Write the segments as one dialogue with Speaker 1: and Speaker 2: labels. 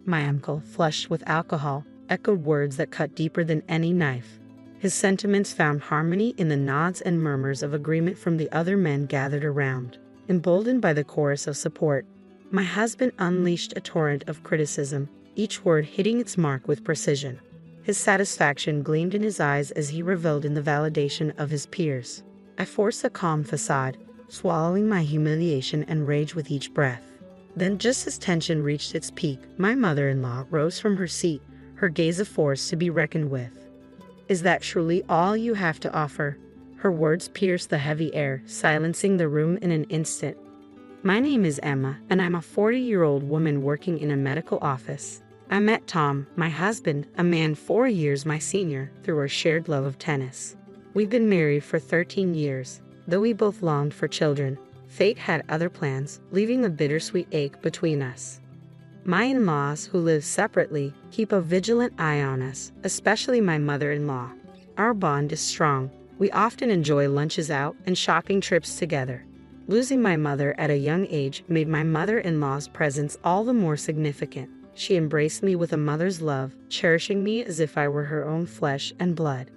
Speaker 1: My uncle, flushed with alcohol, echoed words that cut deeper than any knife. His sentiments found harmony in the nods and murmurs of agreement from the other men gathered around, emboldened by the chorus of support. My husband unleashed a torrent of criticism, each word hitting its mark with precision. His satisfaction gleamed in his eyes as he reveled in the validation of his peers. I forced a calm facade, swallowing my humiliation and rage with each breath. Then, just as tension reached its peak, my mother-in-law rose from her seat, her gaze a force to be reckoned with. "Is that truly all you have to offer?" Her words pierced the heavy air, silencing the room in an instant. "My name is Emma, and I'm a 40-year-old woman working in a medical office. I met Tom, my husband, a man 4 years my senior, through our shared love of tennis. We've been married for 13 years. Though we both longed for children, fate had other plans, leaving a bittersweet ache between us. My in-laws, who live separately, keep a vigilant eye on us, especially my mother-in-law. Our bond is strong. We often enjoy lunches out and shopping trips together. Losing my mother at a young age made my mother-in-law's presence all the more significant. She embraced me with a mother's love, cherishing me as if I were her own flesh and blood.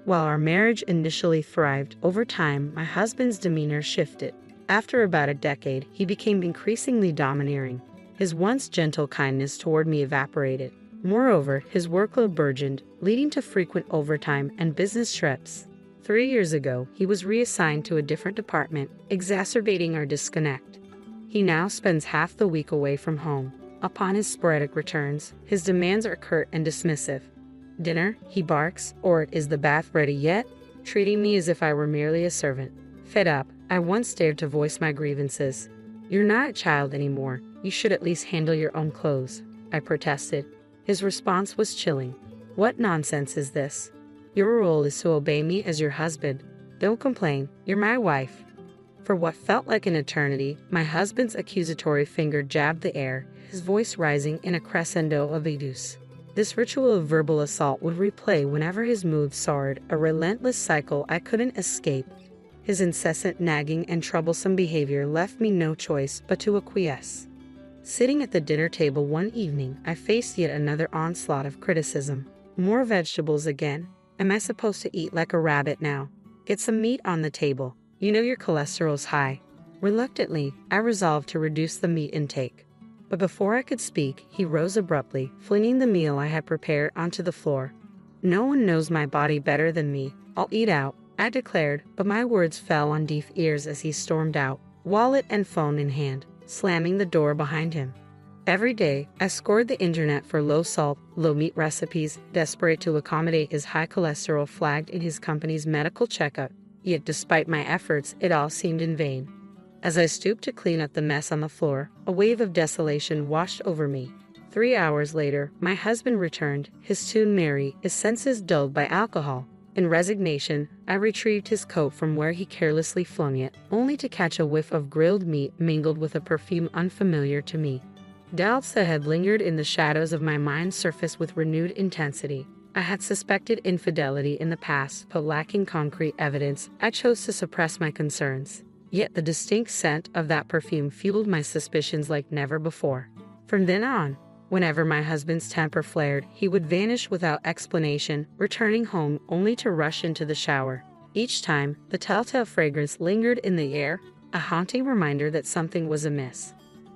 Speaker 1: While our marriage initially thrived, over time, my husband's demeanor shifted. After about a decade, he became increasingly domineering. His once gentle kindness toward me evaporated. Moreover, his workload burgeoned, leading to frequent overtime and business trips. 3 years ago, he was reassigned to a different department, exacerbating our disconnect. He now spends half the week away from home. Upon his sporadic returns, his demands are curt and dismissive. "Dinner," he barks, or "Is the bath ready yet?" treating me as if I were merely a servant. Fed up, I once dared to voice my grievances. "You're not a child anymore. You should at least handle your own clothes," I protested. His response was chilling. "What nonsense is this? Your role is to obey me as your husband. Don't complain, you're my wife." For what felt like an eternity, my husband's accusatory finger jabbed the air, his voice rising in a crescendo of abuse. This ritual of verbal assault would replay whenever his mood soared, a relentless cycle I couldn't escape. His incessant nagging and troublesome behavior left me no choice but to acquiesce. Sitting at the dinner table one evening, I faced yet another onslaught of criticism. "More vegetables again. Am I supposed to eat like a rabbit now? Get some meat on the table. You know your cholesterol's high." Reluctantly, I resolved to reduce the meat intake. But before I could speak, he rose abruptly, flinging the meal I had prepared onto the floor. "No one knows my body better than me. I'll eat out," I declared, but my words fell on deaf ears as he stormed out, wallet and phone in hand, slamming the door behind him. Every day, I scored the internet for low-salt, low-meat recipes, desperate to accommodate his high cholesterol flagged in his company's medical checkup. Yet despite my efforts, it all seemed in vain. As I stooped to clean up the mess on the floor, a wave of desolation washed over me. 3 hours later, my husband returned, his tune merry, his senses dulled by alcohol. In resignation, I retrieved his coat from where he carelessly flung it, only to catch a whiff of grilled meat mingled with a perfume unfamiliar to me. Doubts that had lingered in the shadows of my mind surfaced with renewed intensity. I had suspected infidelity in the past, but lacking concrete evidence, I chose to suppress my concerns. Yet the distinct scent of that perfume fueled my suspicions like never before. From then on, whenever my husband's temper flared, he would vanish without explanation, returning home only to rush into the shower. Each time, the telltale fragrance lingered in the air, a haunting reminder that something was amiss.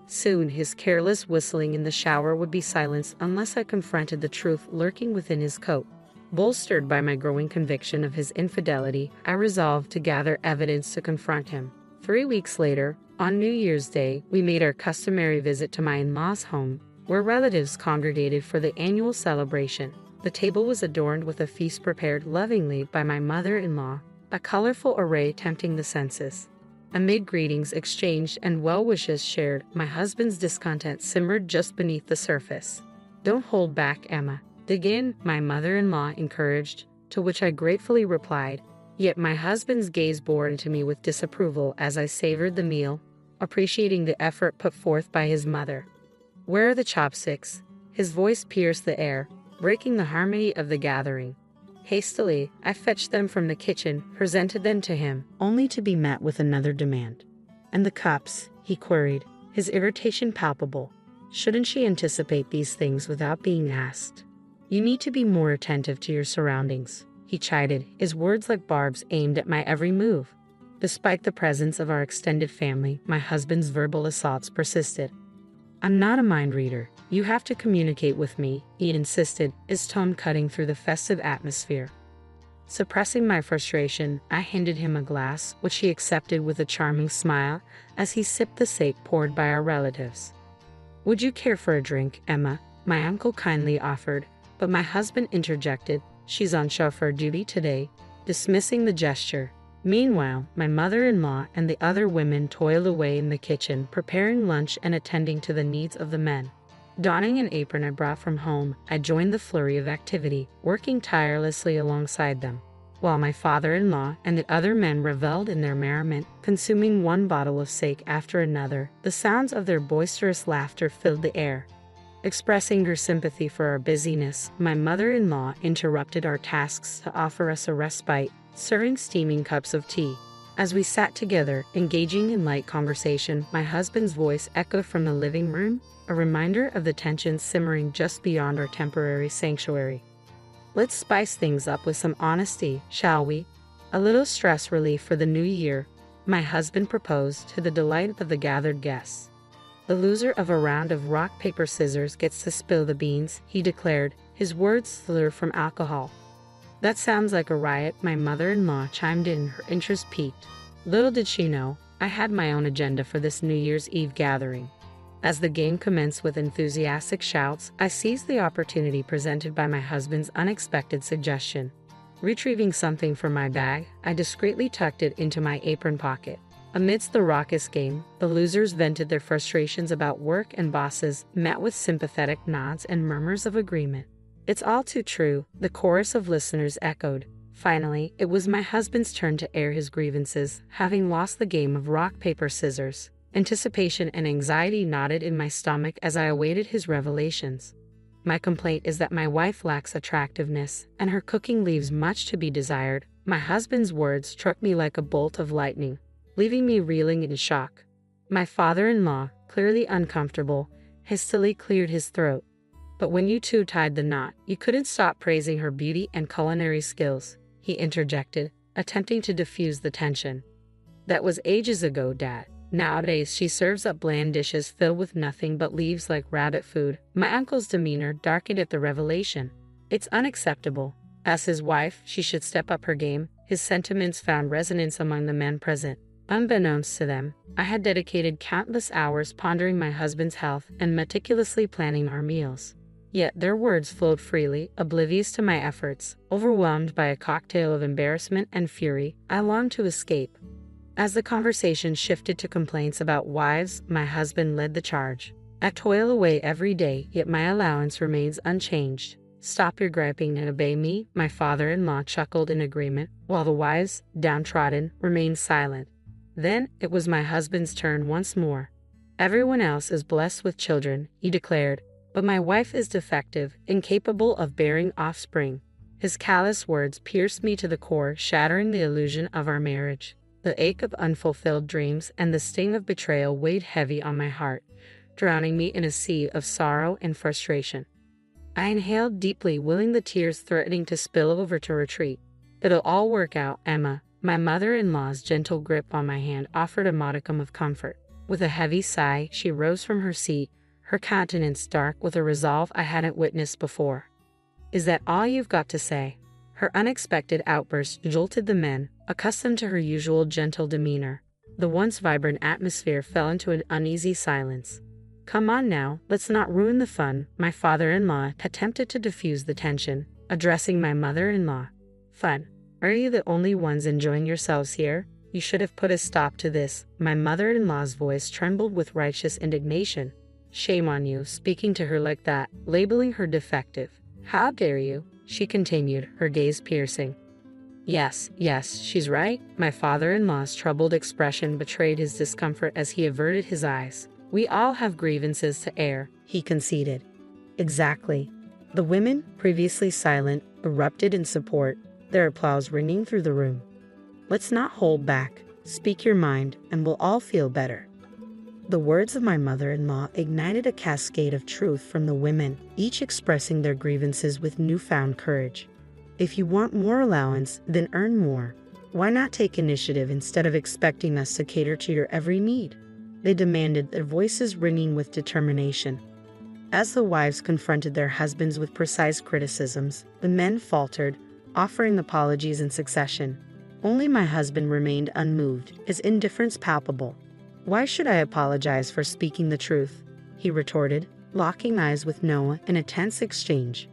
Speaker 1: Soon, his careless whistling in the shower would be silenced unless I confronted the truth lurking within his coat. Bolstered by my growing conviction of his infidelity, I resolved to gather evidence to confront him. 3 weeks later, on New Year's Day, we made our customary visit to my in-laws' home, where relatives congregated for the annual celebration. The table was adorned with a feast prepared lovingly by my mother-in-law, a colorful array tempting the senses. Amid greetings exchanged and well wishes shared, my husband's discontent simmered just beneath the surface. "Don't hold back, Emma. Dig in," my mother-in-law encouraged, to which I gratefully replied. Yet my husband's gaze bored into me with disapproval as I savored the meal, appreciating the effort put forth by his mother. "Where are the chopsticks?" His voice pierced the air, breaking the harmony of the gathering. Hastily, I fetched them from the kitchen, presented them to him, only to be met with another demand. "And the cups?" he queried, his irritation palpable. Shouldn't she anticipate these things without being asked? You need to be more attentive to your surroundings, he chided, his words like barbs aimed at my every move. Despite the presence of our extended family, my husband's verbal assaults persisted. I'm not a mind reader. You have to communicate with me, he insisted, his tone cutting through the festive atmosphere. Suppressing my frustration, I handed him a glass, which he accepted with a charming smile as he sipped the sake poured by our relatives. Would you care for a drink, Emma? My uncle kindly offered, but my husband interjected, she's on chauffeur duty today, dismissing the gesture. Meanwhile, my mother-in-law and the other women toiled away in the kitchen, preparing lunch and attending to the needs of the men. Donning an apron I brought from home, I joined the flurry of activity, working tirelessly alongside them, while my father-in-law and the other men reveled in their merriment, consuming one bottle of sake after another. The sounds of their boisterous laughter filled the air. Expressing her sympathy for our busyness, my mother-in-law interrupted our tasks to offer us a respite, serving steaming cups of tea. As we sat together, engaging in light conversation, my husband's voice echoed from the living room, a reminder of the tension simmering just beyond our temporary sanctuary. Let's spice things up with some honesty, shall we? A little stress relief for the new year, my husband proposed to the delight of the gathered guests. The loser of a round of rock, paper, scissors gets to spill the beans, he declared, his words slurred from alcohol. That sounds like a riot, my mother-in-law chimed in, her interest piqued. Little did she know, I had my own agenda for this New Year's Eve gathering. As the game commenced with enthusiastic shouts, I seized the opportunity presented by my husband's unexpected suggestion. Retrieving something from my bag, I discreetly tucked it into my apron pocket. Amidst the raucous game, the losers vented their frustrations about work and bosses, met with sympathetic nods and murmurs of agreement. It's all too true, the chorus of listeners echoed. Finally, it was my husband's turn to air his grievances, having lost the game of rock, paper, scissors. Anticipation and anxiety knotted in my stomach as I awaited his revelations. My complaint is that my wife lacks attractiveness, and her cooking leaves much to be desired. My husband's words struck me like a bolt of lightning, leaving me reeling in shock. My father-in-law, clearly uncomfortable, hastily cleared his throat. But when you two tied the knot, you couldn't stop praising her beauty and culinary skills, he interjected, attempting to diffuse the tension. That was ages ago, Dad. Nowadays, she serves up bland dishes filled with nothing but leaves like rabbit food. My uncle's demeanor darkened at the revelation. It's unacceptable. As his wife, she should step up her game. His sentiments found resonance among the men present. Unbeknownst to them, I had dedicated countless hours pondering my husband's health and meticulously planning our meals. Yet their words flowed freely, oblivious to my efforts. Overwhelmed by a cocktail of embarrassment and fury, I longed to escape. As the conversation shifted to complaints about wives, my husband led the charge. I toil away every day, yet my allowance remains unchanged. Stop your griping and obey me, my father-in-law chuckled in agreement, while the wives, downtrodden, remained silent. Then it was my husband's turn once more. Everyone else is blessed with children, he declared, but my wife is defective, incapable of bearing offspring. His callous words pierced me to the core, shattering the illusion of our marriage. The ache of unfulfilled dreams and the sting of betrayal weighed heavy on my heart, drowning me in a sea of sorrow and frustration. I inhaled deeply, willing the tears threatening to spill over to retreat. It'll all work out, Emma. My mother-in-law's gentle grip on my hand offered a modicum of comfort. With a heavy sigh, she rose from her seat, her countenance dark with a resolve I hadn't witnessed before. Is that all you've got to say? Her unexpected outburst jolted the men, accustomed to her usual gentle demeanor. The once vibrant atmosphere fell into an uneasy silence. Come on now, let's not ruin the fun, my father-in-law attempted to diffuse the tension, addressing my mother-in-law. Fun? Are you the only ones enjoying yourselves here? You should have put a stop to this. My mother-in-law's voice trembled with righteous indignation. Shame on you, speaking to her like that, labeling her defective. How dare you? She continued, her gaze piercing. Yes, she's right. My father-in-law's troubled expression betrayed his discomfort as he averted his eyes. We all have grievances to air, he conceded. Exactly. The women, previously silent, erupted in support, their applause ringing through the room. Let's not hold back. Speak your mind, and we'll all feel better. The words of my mother-in-law ignited a cascade of truth from the women, each expressing their grievances with newfound courage. If you want more allowance, then earn more. Why not take initiative instead of expecting us to cater to your every need? They demanded, their voices ringing with determination. As the wives confronted their husbands with precise criticisms, the men faltered, offering apologies in succession. Only my husband remained unmoved, his indifference palpable. "Why should I apologize for speaking the truth?" he retorted, locking eyes with Noah in a tense exchange.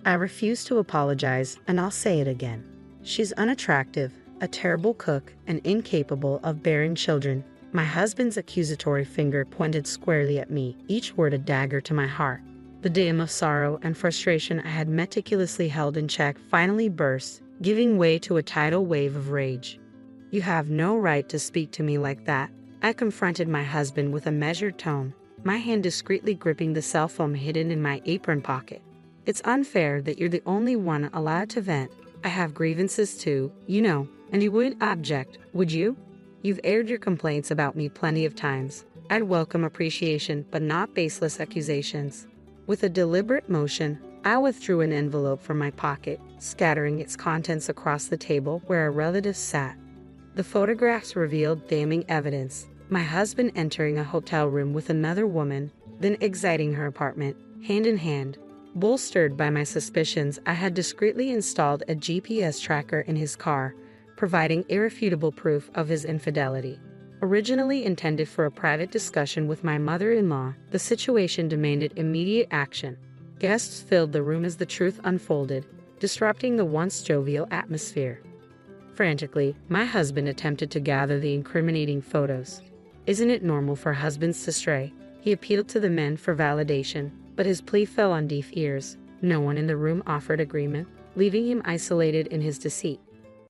Speaker 1: "I refuse to apologize, and I'll say it again. She's unattractive, a terrible cook, and incapable of bearing children." My husband's accusatory finger pointed squarely at me, each word a dagger to my heart. The dam of sorrow and frustration I had meticulously held in check finally burst, giving way to a tidal wave of rage. "You have no right to speak to me like that," I confronted my husband with a measured tone, my hand discreetly gripping the cell phone hidden in my apron pocket. "It's unfair that you're the only one allowed to vent. I have grievances too, you know, and you wouldn't object, would you? You've aired your complaints about me plenty of times. I'd welcome appreciation, but not baseless accusations." With a deliberate motion, I withdrew an envelope from my pocket, scattering its contents across the table where our relatives sat. The photographs revealed damning evidence: my husband entering a hotel room with another woman, then exiting her apartment, hand in hand. Bolstered by my suspicions, I had discreetly installed a GPS tracker in his car, providing irrefutable proof of his infidelity. Originally intended for a private discussion with my mother-in-law, the situation demanded immediate action. Guests filled the room as the truth unfolded, disrupting the once jovial atmosphere. Frantically, my husband attempted to gather the incriminating photos. "Isn't it normal for husbands to stray?" He appealed to the men for validation, but his plea fell on deaf ears. No one in the room offered agreement, leaving him isolated in his deceit.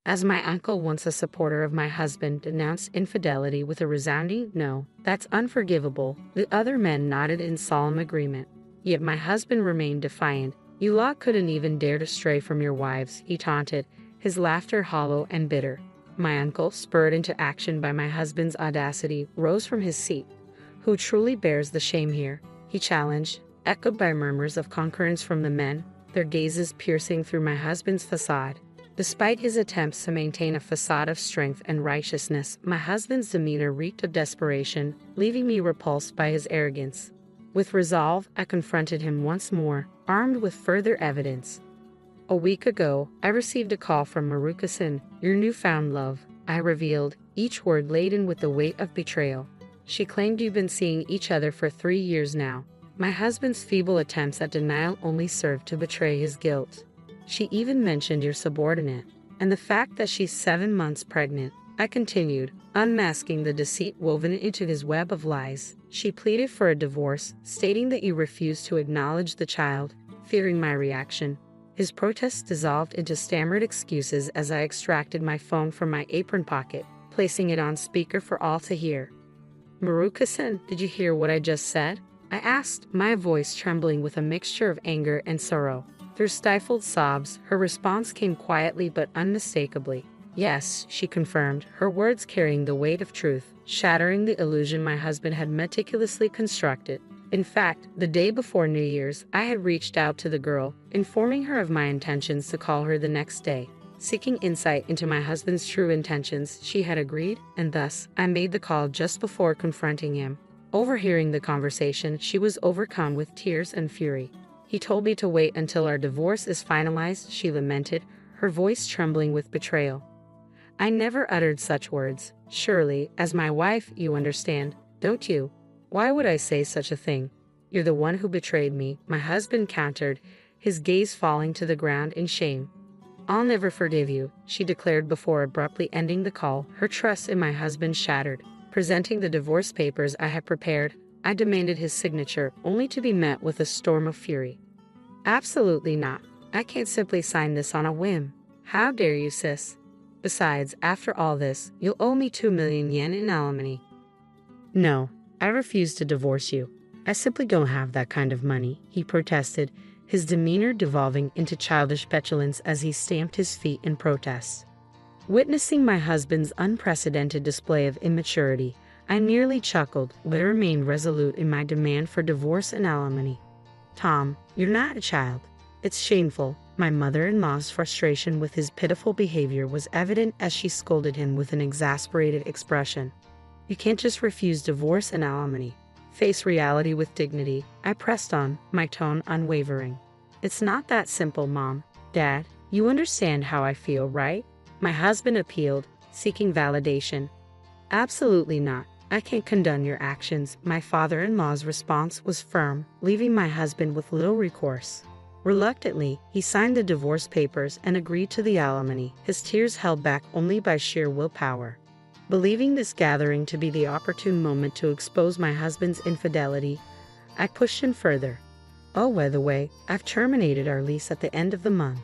Speaker 1: As my uncle, once a supporter of my husband, denounced infidelity with a resounding "No, that's unforgivable," the other men nodded in solemn agreement. Yet my husband remained defiant. "You lot couldn't even dare to stray from your wives," he taunted, his laughter hollow and bitter. My uncle, spurred into action by my husband's audacity, rose from his seat. "Who truly bears the shame here?" he challenged, echoed by murmurs of concurrence from the men, their gazes piercing through my husband's facade. Despite his attempts to maintain a facade of strength and righteousness, my husband's demeanor reeked of desperation, leaving me repulsed by his arrogance. With resolve, I confronted him once more, armed with further evidence. "A week ago, I received a call from Maruka-san, your newfound love," I revealed, each word laden with the weight of betrayal. "She claimed you've been seeing each other for 3 years now." My husband's feeble attempts at denial only served to betray his guilt. "She even mentioned your subordinate, and the fact that she's 7 months pregnant," I continued, unmasking the deceit woven into his web of lies. "She pleaded for a divorce, stating that you refused to acknowledge the child." Fearing my reaction, his protests dissolved into stammered excuses as I extracted my phone from my apron pocket, placing it on speaker for all to hear. "Maruka-san, did you hear what I just said?" I asked, my voice trembling with a mixture of anger and sorrow. Through stifled sobs, her response came quietly but unmistakably. "Yes," she confirmed, her words carrying the weight of truth, shattering the illusion my husband had meticulously constructed. In fact, the day before New Year's, I had reached out to the girl, informing her of my intentions to call her the next day. Seeking insight into my husband's true intentions, she had agreed, and thus, I made the call just before confronting him. Overhearing the conversation, she was overcome with tears and fury. "He told me to wait until our divorce is finalized," she lamented, her voice trembling with betrayal. "I never uttered such words. Surely, as my wife, you understand, don't you? Why would I say such a thing?" "You're the one who betrayed me," my husband countered, his gaze falling to the ground in shame. "I'll never forgive you," she declared before abruptly ending the call, her trust in my husband shattered. Presenting the divorce papers I had prepared, I demanded his signature, only to be met with a storm of fury. "Absolutely not. I can't simply sign this on a whim. How dare you, sis? Besides, after all this, you'll owe me 2 million yen in alimony." "No, I refuse to divorce you. I simply don't have that kind of money," he protested, his demeanor devolving into childish petulance as he stamped his feet in protest. Witnessing my husband's unprecedented display of immaturity, I nearly chuckled, but remained resolute in my demand for divorce and alimony. Tom, you're not a child. It's shameful. My mother-in-law's frustration with his pitiful behavior was evident as she scolded him with an exasperated expression. You can't just refuse divorce and alimony. Face reality with dignity, I pressed on, my tone unwavering. It's not that simple, Mom. Dad, you understand how I feel, right? My husband appealed, seeking validation. Absolutely not. I can't condone your actions. My father-in-law's response was firm, leaving my husband with little recourse. Reluctantly, he signed the divorce papers and agreed to the alimony, his tears held back only by sheer willpower. Believing this gathering to be the opportune moment to expose my husband's infidelity, I pushed him further. Oh, by the way, I've terminated our lease at the end of the month.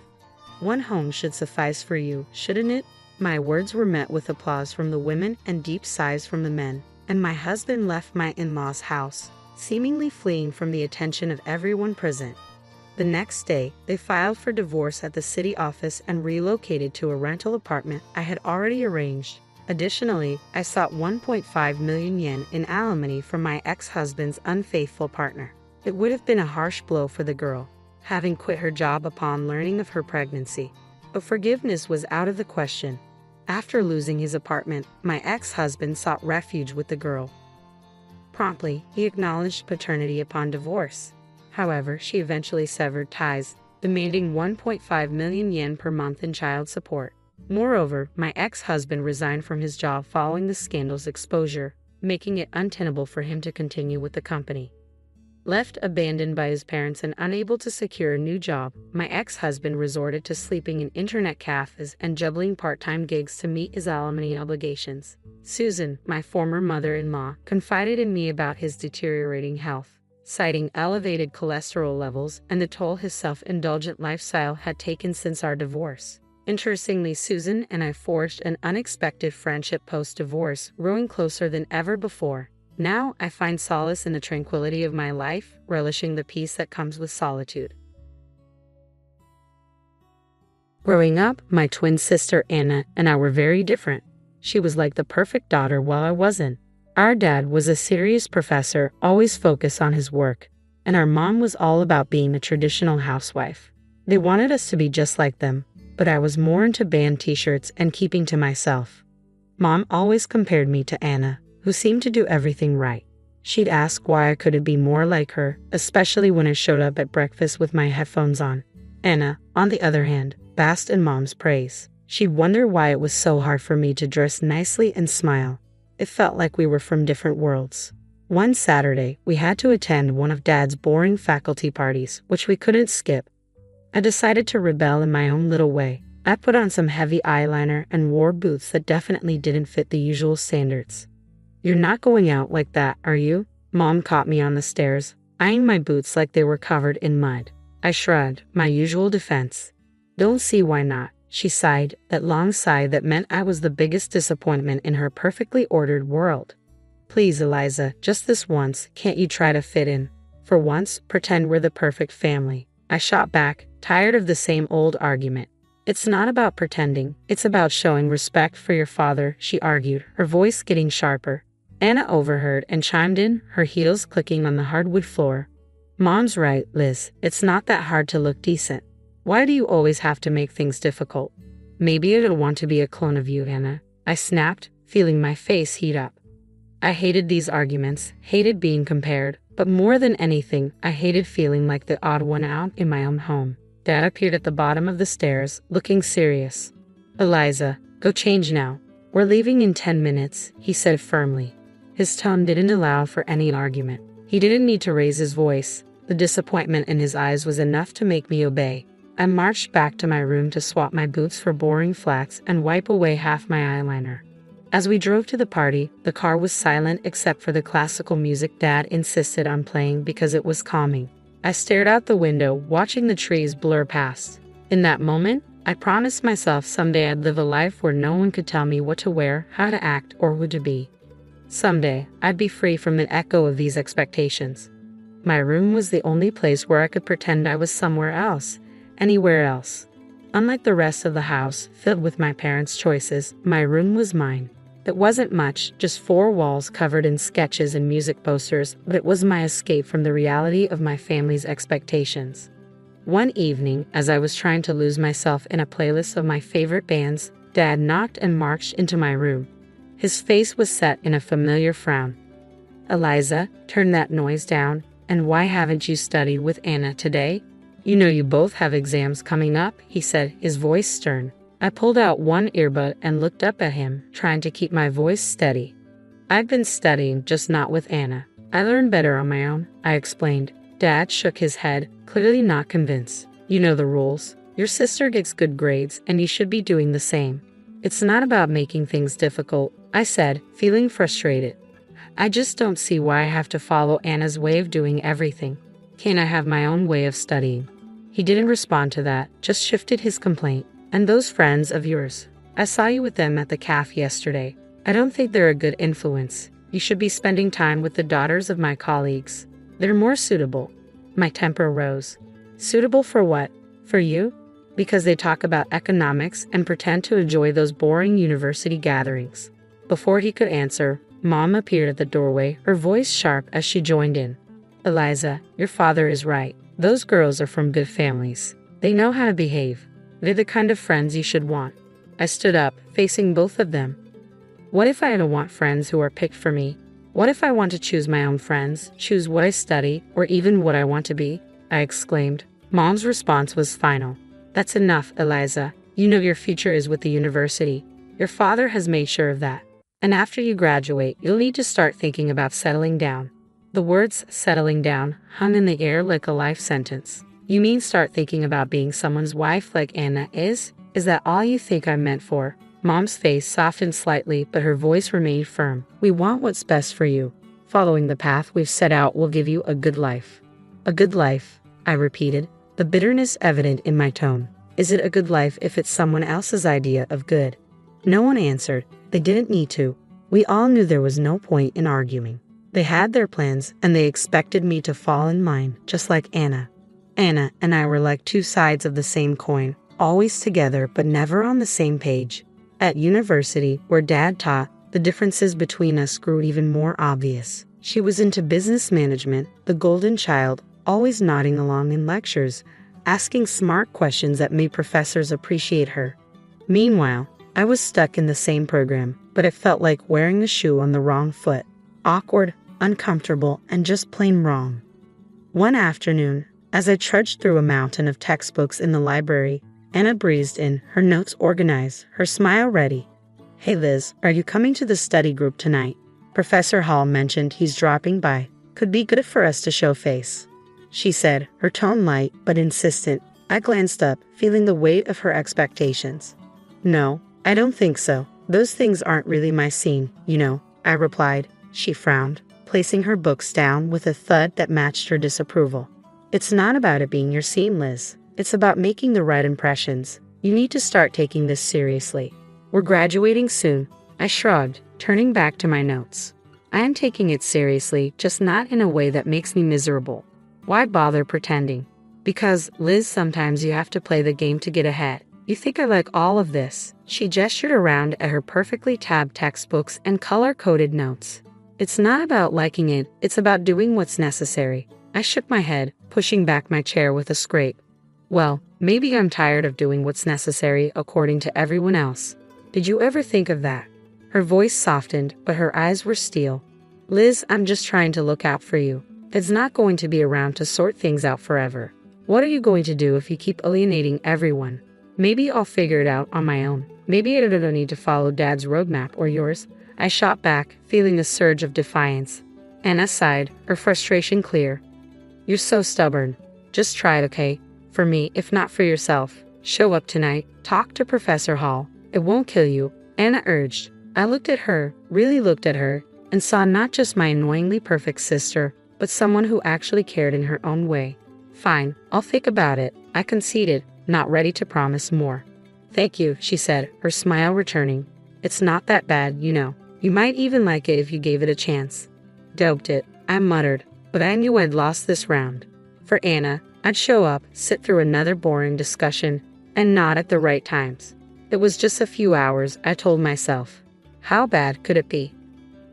Speaker 1: One home should suffice for you, shouldn't it? My words were met with applause from the women and deep sighs from the men, and my husband left my in-laws' house, seemingly fleeing from the attention of everyone present. The next day, they filed for divorce at the city office and relocated to a rental apartment I had already arranged. Additionally, I sought 1.5 million yen in alimony from my ex-husband's unfaithful partner. It would have been a harsh blow for the girl, having quit her job upon learning of her pregnancy. But forgiveness was out of the question. After losing his apartment, my ex-husband sought refuge with the girl. Promptly, he acknowledged paternity upon divorce. However, she eventually severed ties, demanding 1.5 million yen per month in child support. Moreover, my ex-husband resigned from his job following the scandal's exposure, making it untenable for him to continue with the company. Left abandoned by his parents and unable to secure a new job, my ex-husband resorted to sleeping in internet cafes and juggling part-time gigs to meet his alimony obligations. Susan, my former mother-in-law, confided in me about his deteriorating health, citing elevated cholesterol levels and the toll his self-indulgent lifestyle had taken since our divorce. Interestingly, Susan and I forged an unexpected friendship post-divorce, growing closer than ever before. Now I find solace in the tranquility of my life, relishing the peace that comes with solitude. Growing up, my twin sister Anna and I were very different. She was like the perfect daughter while I wasn't. Our dad was a serious professor, always focused on his work, and our mom was all about being a traditional housewife. They wanted us to be just like them, but I was more into band t-shirts and keeping to myself. Mom always compared me to Anna, who seemed to do everything right. She'd ask why I couldn't be more like her, especially when I showed up at breakfast with my headphones on. Anna, on the other hand, basked in Mom's praise. She'd wonder why it was so hard for me to dress nicely and smile. It felt like we were from different worlds. One Saturday, we had to attend one of Dad's boring faculty parties, which we couldn't skip. I decided to rebel in my own little way. I put on some heavy eyeliner and wore boots that definitely didn't fit the usual standards. "You're not going out like that, are you?" Mom caught me on the stairs, eyeing my boots like they were covered in mud. I shrugged, my usual defense. "Don't see why not," she sighed, that long sigh that meant I was the biggest disappointment in her perfectly ordered world. "Please, Eliza, just this once, can't you try to fit in? For once, pretend we're the perfect family." I shot back, tired of the same old argument. "It's not about pretending, it's about showing respect for your father," she argued, her voice getting sharper. Anna overheard and chimed in, her heels clicking on the hardwood floor. "Mom's right, Liz, it's not that hard to look decent. Why do you always have to make things difficult? Maybe it'll want to be a clone of you, Anna," I snapped, feeling my face heat up. I hated these arguments, hated being compared, but more than anything, I hated feeling like the odd one out in my own home. Dad appeared at the bottom of the stairs, looking serious. "Eliza, go change now. We're leaving in 10 minutes, he said firmly. His tone didn't allow for any argument. He didn't need to raise his voice. The disappointment in his eyes was enough to make me obey. I marched back to my room to swap my boots for boring flats and wipe away half my eyeliner. As we drove to the party, the car was silent except for the classical music Dad insisted on playing because it was calming. I stared out the window, watching the trees blur past. In that moment, I promised myself someday I'd live a life where no one could tell me what to wear, how to act, or who to be. Someday, I'd be free from the echo of these expectations. My room was the only place where I could pretend I was somewhere else, anywhere else. Unlike the rest of the house, filled with my parents' choices, my room was mine. It wasn't much, just 4 walls covered in sketches and music posters, but it was my escape from the reality of my family's expectations. One evening, as I was trying to lose myself in a playlist of my favorite bands, Dad knocked and marched into my room. His face was set in a familiar frown. "Eliza, turn that noise down, and why haven't you studied with Anna today? You know you both have exams coming up," he said, his voice stern. I pulled out one earbud and looked up at him, trying to keep my voice steady. "I've been studying, just not with Anna. I learn better on my own," I explained. Dad shook his head, clearly not convinced. "You know the rules. Your sister gets good grades, and you should be doing the same." "It's not about making things difficult," I said, feeling frustrated. "I just don't see why I have to follow Anna's way of doing everything. Can't I have my own way of studying?" He didn't respond to that, just shifted his complaint. "And those friends of yours? I saw you with them at the cafe yesterday. I don't think they're a good influence. You should be spending time with the daughters of my colleagues. They're more suitable." My temper rose. "Suitable for what? For you?" "Because they talk about economics and pretend to enjoy those boring university gatherings." Before he could answer, Mom appeared at the doorway, her voice sharp as she joined in. "Eliza, your father is right. Those girls are from good families. They know how to behave. They're the kind of friends you should want." I stood up, facing both of them. "What if I don't want friends who are picked for me? What if I want to choose my own friends, choose what I study, or even what I want to be?" I exclaimed. Mom's response was final. "That's enough, Eliza. You know your future is with the university. Your father has made sure of that. And after you graduate, you'll need to start thinking about settling down." The words "settling down" hung in the air like a life sentence. "You mean start thinking about being someone's wife like Anna is? Is that all you think I'm meant for?" Mom's face softened slightly, but her voice remained firm. "We want what's best for you. Following the path we've set out will give you a good life." "A good life," I repeated, the bitterness evident in my tone. "Is it a good life if it's someone else's idea of good?" No one answered. They didn't need to. We all knew there was no point in arguing. They had their plans, and they expected me to fall in line, just like Anna. Anna and I were like 2 sides of the same coin, always together but never on the same page. At university, where Dad taught, the differences between us grew even more obvious. She was into business management, the golden child, always nodding along in lectures, asking smart questions that made professors appreciate her. Meanwhile, I was stuck in the same program, but it felt like wearing a shoe on the wrong foot. Awkward, uncomfortable, and just plain wrong. One afternoon, as I trudged through a mountain of textbooks in the library, Anna breezed in, her notes organized, her smile ready. "Hey Liz, are you coming to the study group tonight? Professor Hall mentioned he's dropping by. Could be good for us to show face," she said, her tone light but insistent. I glanced up, feeling the weight of her expectations. "No, I don't think so. Those things aren't really my scene, you know," I replied. She frowned, placing her books down with a thud that matched her disapproval. "It's not about it being your scene, Liz. It's about making the right impressions. You need to start taking this seriously. We're graduating soon." I shrugged, turning back to my notes. "I am taking it seriously, just not in a way that makes me miserable. Why bother pretending? Because, Liz, sometimes you have to play the game to get ahead. You think I like all of this?" She gestured around at her perfectly tabbed textbooks and color-coded notes. "It's not about liking it, it's about doing what's necessary." I shook my head, pushing back my chair with a scrape. "Well, maybe I'm tired of doing what's necessary according to everyone else. Did you ever think of that?" Her voice softened, but her eyes were steel. "Liz, I'm just trying to look out for you. It's not going to be around to sort things out forever. What are you going to do if you keep alienating everyone? Maybe I'll figure it out on my own. Maybe I don't need to follow Dad's roadmap or yours." I shot back, feeling a surge of defiance. Anna sighed, her frustration clear. "You're so stubborn. Just try it, okay? For me, if not for yourself. Show up tonight. Talk to Professor Hall. It won't kill you," Anna urged. I looked at her, really looked at her, and saw not just my annoyingly perfect sister, but someone who actually cared in her own way. "Fine, I'll think about it," I conceded, not ready to promise more. "Thank you," she said, her smile returning. "It's not that bad, you know. You might even like it if you gave it a chance." "Doped it," I muttered, but I knew I'd lost this round. For Anna, I'd show up, sit through another boring discussion, and nod at the right times. It was just a few hours, I told myself. How bad could it be?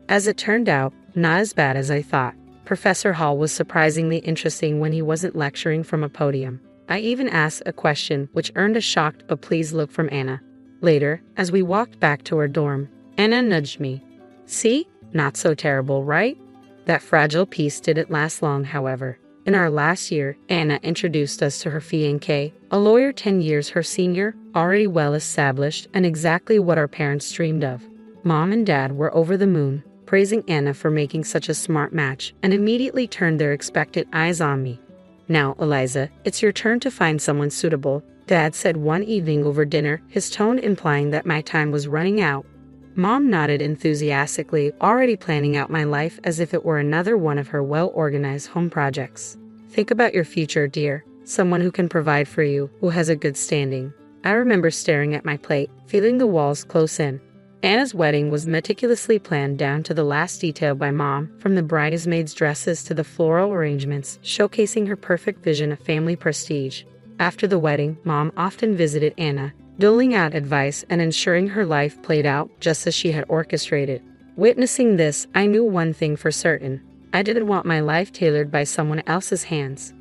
Speaker 1: As it turned out, not as bad as I thought. Professor Hall was surprisingly interesting when he wasn't lecturing from a podium. I even asked a question which earned a shocked but pleased look from Anna. Later, as we walked back to our dorm, Anna nudged me. See? Not so terrible, right? That fragile piece didn't last long, however. In our last year, Anna introduced us to her fiancé, a lawyer 10 years her senior, already well established and exactly what our parents dreamed of. Mom and Dad were over the moon, praising Anna for making such a smart match, and immediately turned their expectant eyes on me. Now, Eliza, it's your turn to find someone suitable, Dad said one evening over dinner, his tone implying that my time was running out. Mom nodded enthusiastically, already planning out my life as if it were another one of her well-organized home projects. Think about your future, dear. Someone who can provide for you, who has a good standing. I remember staring at my plate, feeling the walls close in. Anna's wedding was meticulously planned down to the last detail by Mom, from the bridesmaids' dresses to the floral arrangements, showcasing her perfect vision of family prestige. After the wedding, Mom often visited Anna, doling out advice and ensuring her life played out just as she had orchestrated. Witnessing this, I knew one thing for certain. I didn't want my life tailored by someone else's hands.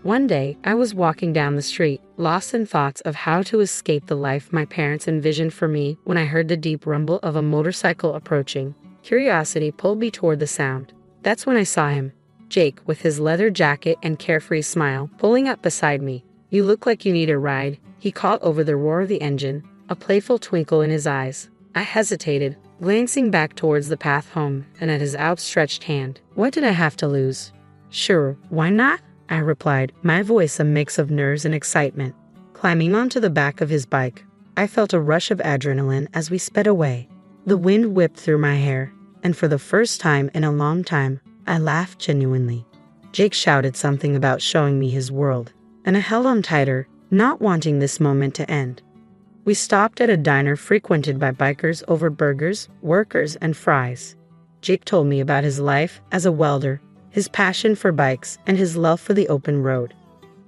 Speaker 1: One day, I was walking down the street, lost in thoughts of how to escape the life my parents envisioned for me when I heard the deep rumble of a motorcycle approaching. Curiosity pulled me toward the sound. That's when I saw him, Jake, with his leather jacket and carefree smile, pulling up beside me. You look like you need a ride, he called over the roar of the engine, a playful twinkle in his eyes. I hesitated, glancing back towards the path home and at his outstretched hand. What did I have to lose? Sure, why not? I replied, my voice a mix of nerves and excitement. Climbing onto the back of his bike, I felt a rush of adrenaline as we sped away. The wind whipped through my hair, and for the first time in a long time, I laughed genuinely. Jake shouted something about showing me his world, and I held on tighter, not wanting this moment to end. We stopped at a diner frequented by bikers over burgers, workers, and fries. Jake told me about his life as a welder, his passion for bikes, and his love for the open road.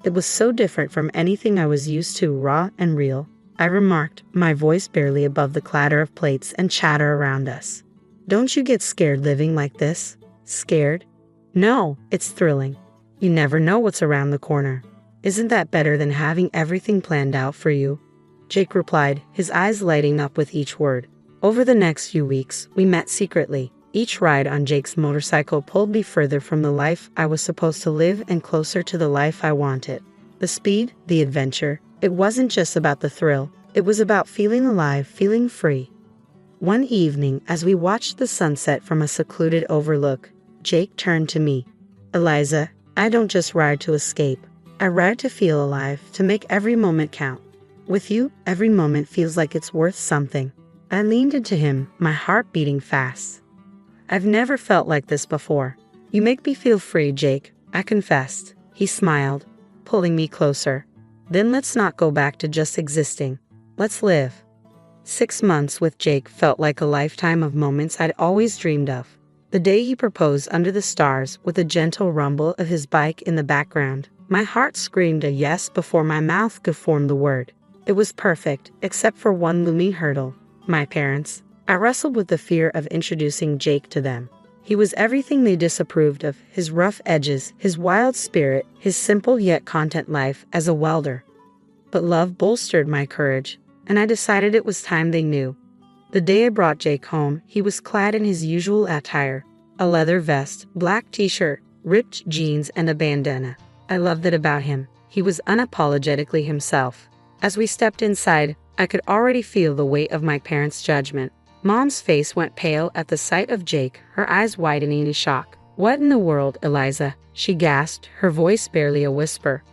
Speaker 1: It was so different from anything I was used to, raw and real, I remarked, my voice barely above the clatter of plates and chatter around us. Don't you get scared living like this? Scared? No, it's thrilling. You never know what's around the corner. Isn't that better than having everything planned out for you? Jake replied, his eyes lighting up with each word. Over the next few weeks, we met secretly. Each ride on Jake's motorcycle pulled me further from the life I was supposed to live and closer to the life I wanted. The speed, the adventure, it wasn't just about the thrill. It was about feeling alive, feeling free. One evening, as we watched the sunset from a secluded overlook, Jake turned to me. Eliza, I don't just ride to escape. I ride to feel alive, to make every moment count. With you, every moment feels like it's worth something. I leaned into him, my heart beating fast. I've never felt like this before. You make me feel free, Jake, I confessed. He smiled, pulling me closer. Then let's not go back to just existing. Let's live. 6 months with Jake felt like a lifetime of moments I'd always dreamed of. The day he proposed under the stars with a gentle rumble of his bike in the background, my heart screamed a yes before my mouth could form the word. It was perfect, except for one looming hurdle. My parents. I wrestled with the fear of introducing Jake to them. He was everything they disapproved of, his rough edges, his wild spirit, his simple yet content life as a welder. But love bolstered my courage, and I decided it was time they knew. The day I brought Jake home, he was clad in his usual attire, a leather vest, black t-shirt, ripped jeans, and a bandana. I loved it about him. He was unapologetically himself. As we stepped inside, I could already feel the weight of my parents' judgment. Mom's face went pale at the sight of Jake, her eyes widening in shock. What in the world, Eliza? She gasped, her voice barely a whisper.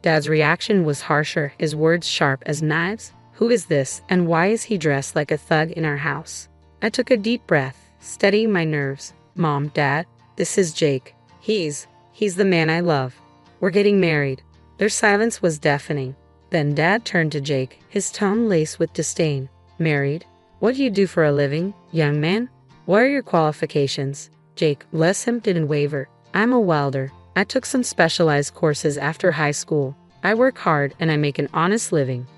Speaker 1: Dad's reaction was harsher, his words sharp as knives. Who is this, and why is he dressed like a thug in our house? I took a deep breath, steadying my nerves. Mom, Dad, this is Jake. He's the man I love. We're getting married. Their silence was deafening. Then Dad turned to Jake, his tone laced with disdain. Married? What do you do for a living, young man? What are your qualifications? Jake, bless him, didn't waver. I'm a welder. I took some specialized courses after high school. I work hard and I make an honest living.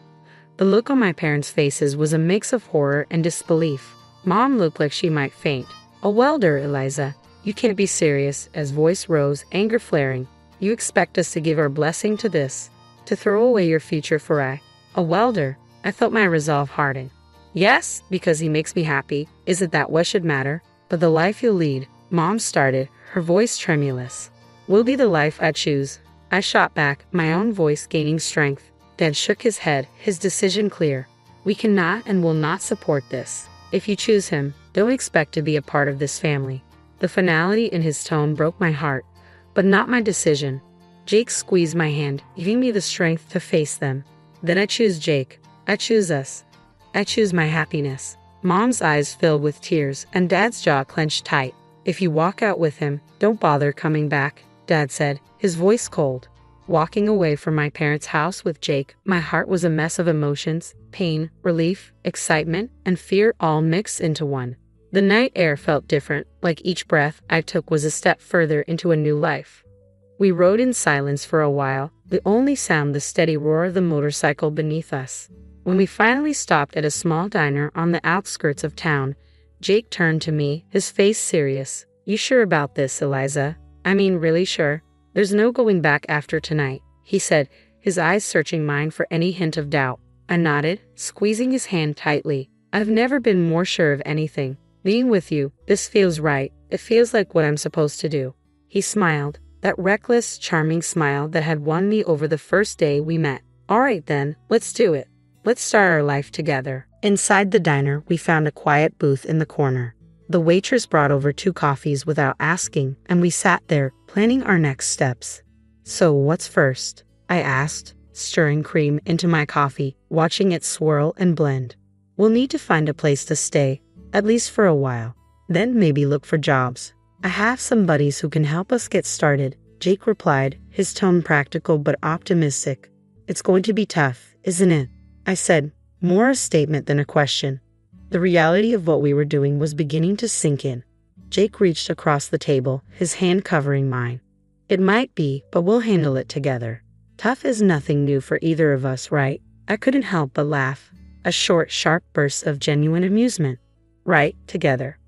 Speaker 1: The look on my parents' faces was a mix of horror and disbelief. Mom looked like she might faint. A welder, Eliza. You can't be serious, as voice rose, anger flaring. You expect us to give our blessing to this? To throw away your future for a welder? I felt my resolve harden. Yes, because he makes me happy. Isn't that what should matter? But the life you'll lead, Mom started, her voice tremulous. Will be the life I choose. I shot back, my own voice gaining strength. Dad shook his head, his decision clear. We cannot and will not support this. If you choose him, don't expect to be a part of this family. The finality in his tone broke my heart, but not my decision. Jake squeezed my hand, giving me the strength to face them. Then I choose Jake. I choose us. I choose my happiness. Mom's eyes filled with tears, and Dad's jaw clenched tight. If you walk out with him, don't bother coming back, Dad said, his voice cold. Walking away from my parents' house with Jake, my heart was a mess of emotions, pain, relief, excitement, and fear all mixed into one. The night air felt different, like each breath I took was a step further into a new life. We rode in silence for a while, the only sound the steady roar of the motorcycle beneath us. When we finally stopped at a small diner on the outskirts of town, Jake turned to me, his face serious. You sure about this, Eliza? I mean, really sure? There's no going back after tonight, he said, his eyes searching mine for any hint of doubt. I nodded, squeezing his hand tightly. I've never been more sure of anything. Being with you, this feels right. It feels like what I'm supposed to do. He smiled, that reckless, charming smile that had won me over the first day we met. All right then, let's do it. Let's start our life together. Inside the diner, we found a quiet booth in the corner. The waitress brought over 2 coffees without asking, and we sat there, planning our next steps. So what's first? I asked, stirring cream into my coffee, watching it swirl and blend. We'll need to find a place to stay, at least for a while. Then maybe look for jobs. I have some buddies who can help us get started, Jake replied, his tone practical but optimistic. It's going to be tough, isn't it? I said, more a statement than a question. The reality of what we were doing was beginning to sink in. Jake reached across the table, his hand covering mine. It might be, but we'll handle it together. Tough is nothing new for either of us, right? I couldn't help but laugh. A short, sharp burst of genuine amusement. Right, together.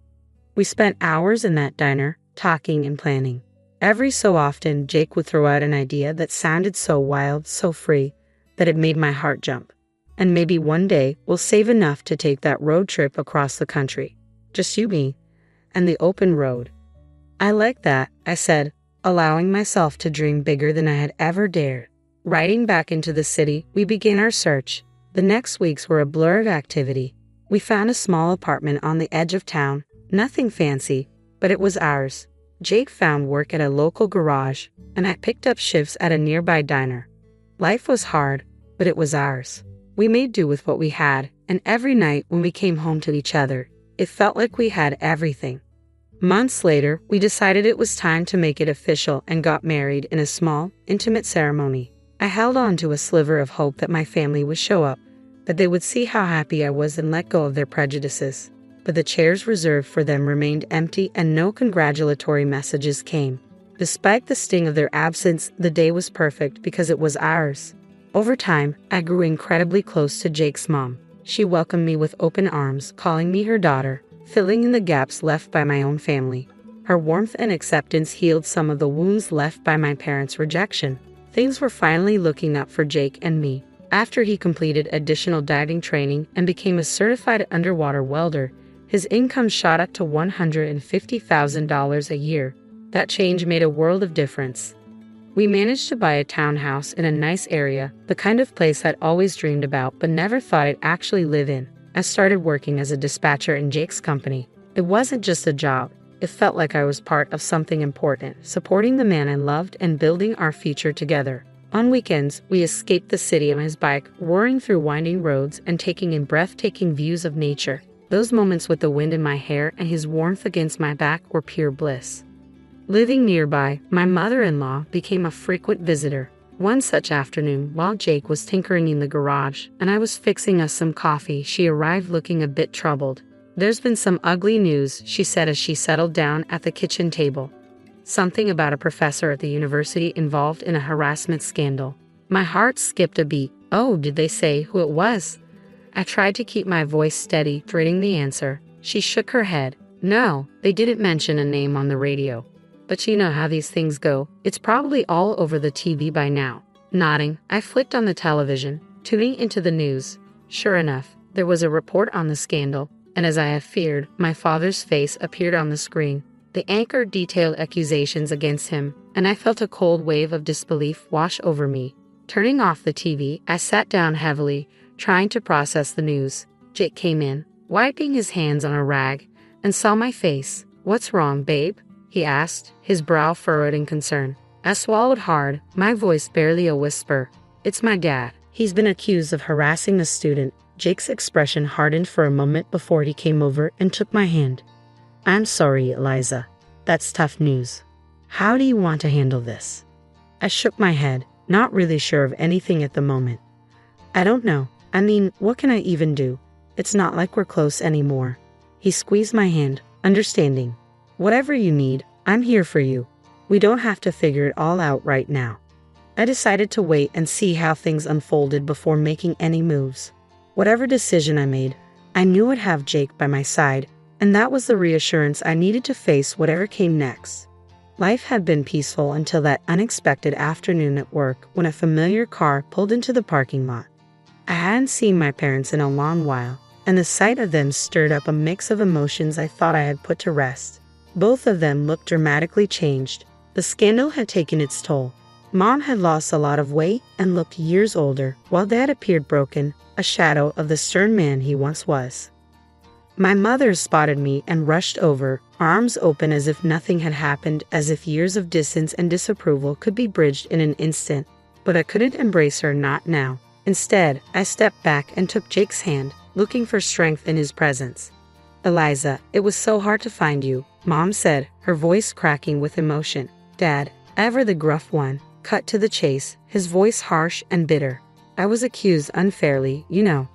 Speaker 1: We spent hours in that diner, talking and planning. Every so often, Jake would throw out an idea that sounded so wild, so free, that it made my heart jump. And maybe one day we'll save enough to take that road trip across the country. Just you, me, and the open road. I like that, I said, allowing myself to dream bigger than I had ever dared. Riding back into the city, we began our search. The next weeks were a blur of activity. We found a small apartment on the edge of town, nothing fancy, but it was ours. Jake found work at a local garage, and I picked up shifts at a nearby diner. Life was hard, but it was ours. We made do with what we had, and every night when we came home to each other, it felt like we had everything. Months later, we decided it was time to make it official and got married in a small, intimate ceremony. I held on to a sliver of hope that my family would show up, that they would see how happy I was and let go of their prejudices. But the chairs reserved for them remained empty and no congratulatory messages came. Despite the sting of their absence, the day was perfect because it was ours. Over time, I grew incredibly close to Jake's mom. She welcomed me with open arms, calling me her daughter, filling in the gaps left by my own family. Her warmth and acceptance healed some of the wounds left by my parents' rejection. Things were finally looking up for Jake and me. After he completed additional diving training and became a certified underwater welder, his income shot up to $150,000 a year. That change made a world of difference. We managed to buy a townhouse in a nice area, the kind of place I'd always dreamed about but never thought I'd actually live in. I started working as a dispatcher in Jake's company. It wasn't just a job. It felt like I was part of something important, supporting the man I loved and building our future together. On weekends, we escaped the city on his bike, roaring through winding roads and taking in breathtaking views of nature. Those moments with the wind in my hair and his warmth against my back were pure bliss. Living nearby, my mother-in-law became a frequent visitor. One such afternoon, while Jake was tinkering in the garage and I was fixing us some coffee, she arrived looking a bit troubled. "There's been some ugly news," she said as she settled down at the kitchen table. Something about a professor at the university involved in a harassment scandal. My heart skipped a beat. "Oh, did they say who it was?" I tried to keep my voice steady, dreading the answer. She shook her head. No, they didn't mention a name on the radio. But you know how these things go. It's probably all over the TV by now. Nodding, I flicked on the television, tuning into the news. Sure enough, there was a report on the scandal, and as I had feared, my father's face appeared on the screen. The anchor detailed accusations against him, and I felt a cold wave of disbelief wash over me. Turning off the TV, I sat down heavily, trying to process the news. Jake came in, wiping his hands on a rag, and saw my face. "What's wrong, babe?" he asked, his brow furrowed in concern. I swallowed hard, my voice barely a whisper. "It's my dad. He's been accused of harassing a student." Jake's expression hardened for a moment before he came over and took my hand. "I'm sorry, Eliza. That's tough news. How do you want to handle this?" I shook my head, not really sure of anything at the moment. "I don't know. I mean, what can I even do? It's not like we're close anymore." He squeezed my hand, understanding. "Whatever you need, I'm here for you. We don't have to figure it all out right now." I decided to wait and see how things unfolded before making any moves. Whatever decision I made, I knew I'd have Jake by my side, and that was the reassurance I needed to face whatever came next. Life had been peaceful until that unexpected afternoon at work when a familiar car pulled into the parking lot. I hadn't seen my parents in a long while, and the sight of them stirred up a mix of emotions I thought I had put to rest. Both of them looked dramatically changed. The scandal had taken its toll. Mom had lost a lot of weight and looked years older, while Dad appeared broken, a shadow of the stern man he once was. My mother spotted me and rushed over, arms open as if nothing had happened, as if years of distance and disapproval could be bridged in an instant. But I couldn't embrace her, not now. Instead, I stepped back and took Jake's hand, looking for strength in his presence. "Eliza, it was so hard to find you," Mom said, her voice cracking with emotion. Dad, ever the gruff one, cut to the chase, his voice harsh and bitter. "I was accused unfairly, you know.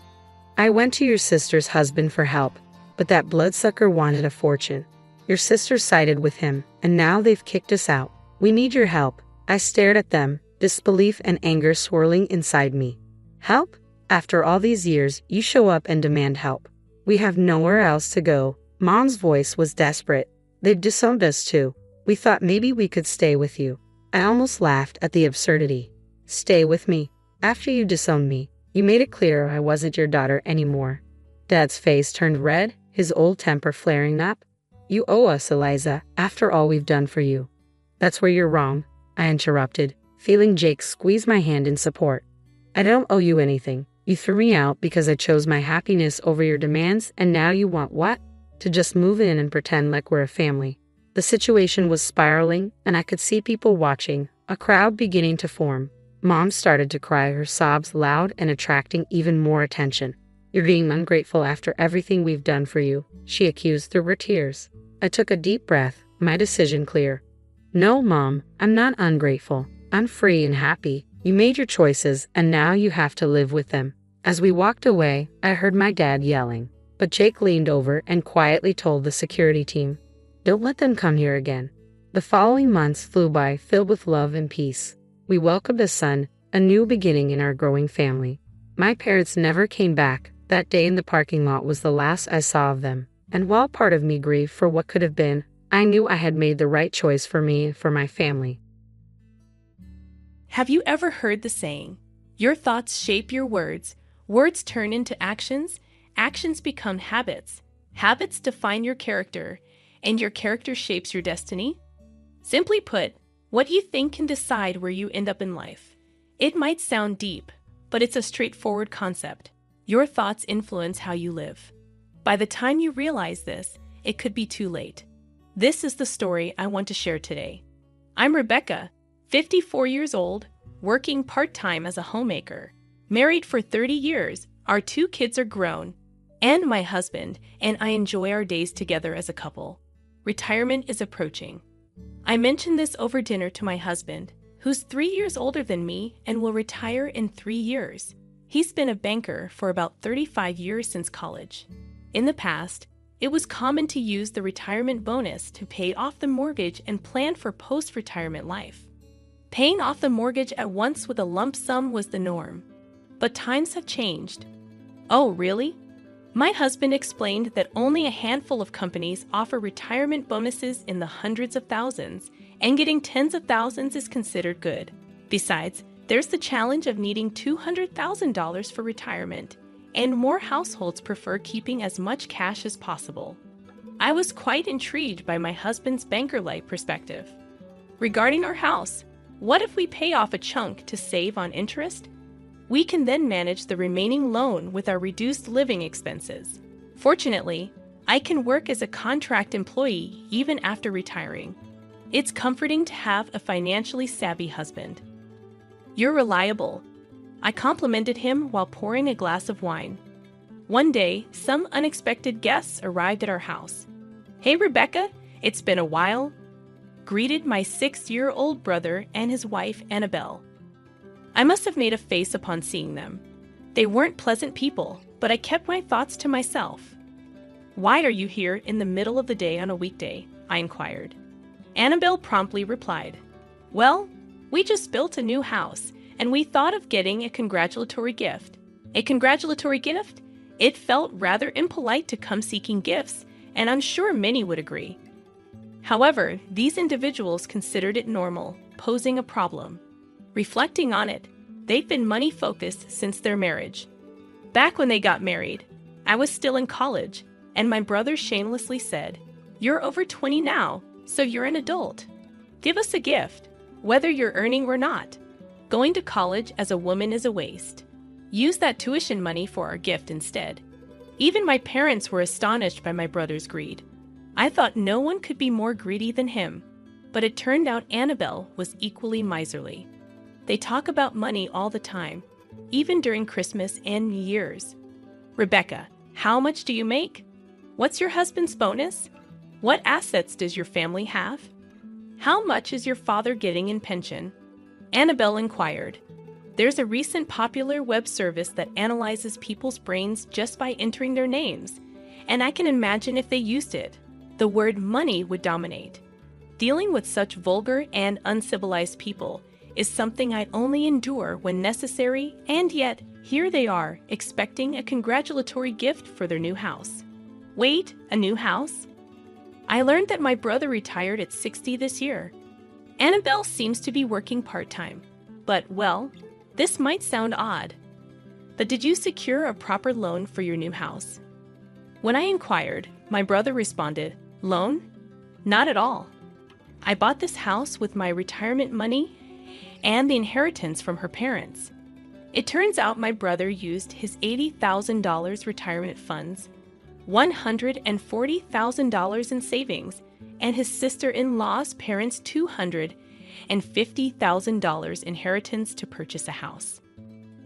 Speaker 1: I went to your sister's husband for help, but that bloodsucker wanted a fortune. Your sister sided with him, and now they've kicked us out. We need your help." I stared at them, disbelief and anger swirling inside me. "Help? After all these years, you show up and demand help. We have nowhere else to go." Mom's voice was desperate. "They've disowned us too. We thought maybe we could stay with you." I almost laughed at the absurdity. "Stay with me? After you disowned me, you made it clear I wasn't your daughter anymore." Dad's face turned red, his old temper flaring up. "You owe us, Eliza, after all we've done for you." "That's where you're wrong," I interrupted, feeling Jake squeeze my hand in support. "I don't owe you anything. You threw me out because I chose my happiness over your demands, and now you want what? To just move in and pretend like we're a family." The situation was spiraling, and I could see people watching, a crowd beginning to form. Mom started to cry, her sobs loud and attracting even more attention. "You're being ungrateful after everything we've done for you," she accused through her tears. I took a deep breath, my decision clear. "No, Mom, I'm not ungrateful. I'm free and happy. You made your choices, and now you have to live with them." As we walked away, I heard my dad yelling, but Jake leaned over and quietly told the security team, "Don't let them come here again." The following months flew by, filled with love and peace. We welcomed a son, a new beginning in our growing family. My parents never came back. That day in the parking lot was the last I saw of them. And while part of me grieved for what could have been, I knew I had made the right choice for me and for my family.
Speaker 2: Have you ever heard the saying, "Your thoughts shape your words, words turn into actions, actions become habits, habits define your character, and your character shapes your destiny"? Simply put, what you think can decide where you end up in life. It might sound deep, but it's a straightforward concept. Your thoughts influence how you live. By the time you realize this, it could be too late. This is the story I want to share today. I'm Rebecca, 54 years old, working part-time as a homemaker. Married for 30 years, our 2 kids are grown, and my husband and I enjoy our days together as a couple. Retirement is approaching. I mentioned this over dinner to my husband, who's 3 years older than me and will retire in 3 years. He's been a banker for about 35 years since college. In the past, it was common to use the retirement bonus to pay off the mortgage and plan for post-retirement life. Paying off the mortgage at once with a lump sum was the norm. But times have changed. Oh, really? My husband explained that only a handful of companies offer retirement bonuses in the hundreds of thousands, and getting tens of thousands is considered good. Besides, there's the challenge of needing $200,000 for retirement, and more households prefer keeping as much cash as possible. I was quite intrigued by my husband's banker-like perspective. Regarding our house, what if we pay off a chunk to save on interest? We can then manage the remaining loan with our reduced living expenses. Fortunately, I can work as a contract employee even after retiring. It's comforting to have a financially savvy husband. You're reliable. I complimented him while pouring a glass of wine. One day, some unexpected guests arrived at our house. "Hey, Rebecca, it's been a while," greeted my 6-year-old brother and his wife, Annabelle. I must have made a face upon seeing them. They weren't pleasant people, but I kept my thoughts to myself. "Why are you here in the middle of the day on a weekday?" I inquired. Annabelle promptly replied, "Well, we just built a new house, and we thought of getting a congratulatory gift." A congratulatory gift? It felt rather impolite to come seeking gifts, and I'm sure many would agree. However, these individuals considered it normal, posing a problem. Reflecting on it, they've been money-focused since their marriage. Back when they got married, I was still in college, and my brother shamelessly said, "You're over 20 now, so you're an adult. Give us a gift, whether you're earning or not. Going to college as a woman is a waste. Use that tuition money for our gift instead." Even my parents were astonished by my brother's greed. I thought no one could be more greedy than him, but it turned out Annabelle was equally miserly. They talk about money all the time, even during Christmas and New Year's. "Rebecca, how much do you make? What's your husband's bonus? What assets does your family have? How much is your father getting in pension?" Annabelle inquired. There's a recent popular web service that analyzes people's brains just by entering their names, and I can imagine if they used it, the word money would dominate. Dealing with such vulgar and uncivilized people is something I only endure when necessary, and yet here they are, expecting a congratulatory gift for their new house. Wait, a new house? I learned that my brother retired at 60 this year. Annabelle seems to be working part-time, but, well, this might sound odd. But did you secure a proper loan for your new house? When I inquired, my brother responded, "Loan? Not at all. I bought this house with my retirement money and the inheritance from her parents." It turns out my brother used his $80,000 retirement funds, $140,000 in savings, and his sister-in-law's parents' $250,000 inheritance to purchase a house.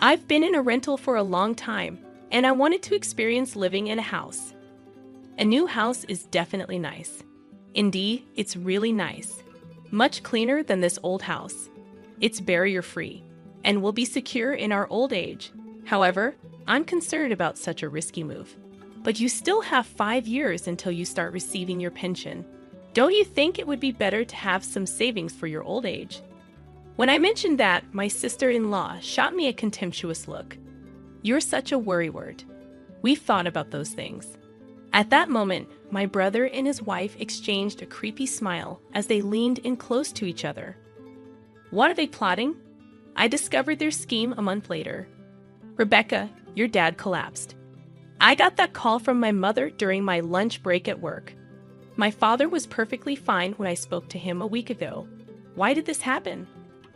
Speaker 2: I've been in a rental for a long time, and I wanted to experience living in a house. A new house is definitely nice. Indeed, it's really nice. Much cleaner than this old house. It's barrier-free, and will be secure in our old age. However, I'm concerned about such a risky move. But you still have 5 years until you start receiving your pension. Don't you think it would be better to have some savings for your old age? When I mentioned that, my sister-in-law shot me a contemptuous look. "You're such a worrywart. We've thought about those things." At that moment, my brother and his wife exchanged a creepy smile as they leaned in close to each other. What are they plotting? I discovered their scheme a month later. "Rebecca, your dad collapsed. I got that call from my mother during my lunch break at work. My father was perfectly fine when I spoke to him a week ago. Why did this happen?"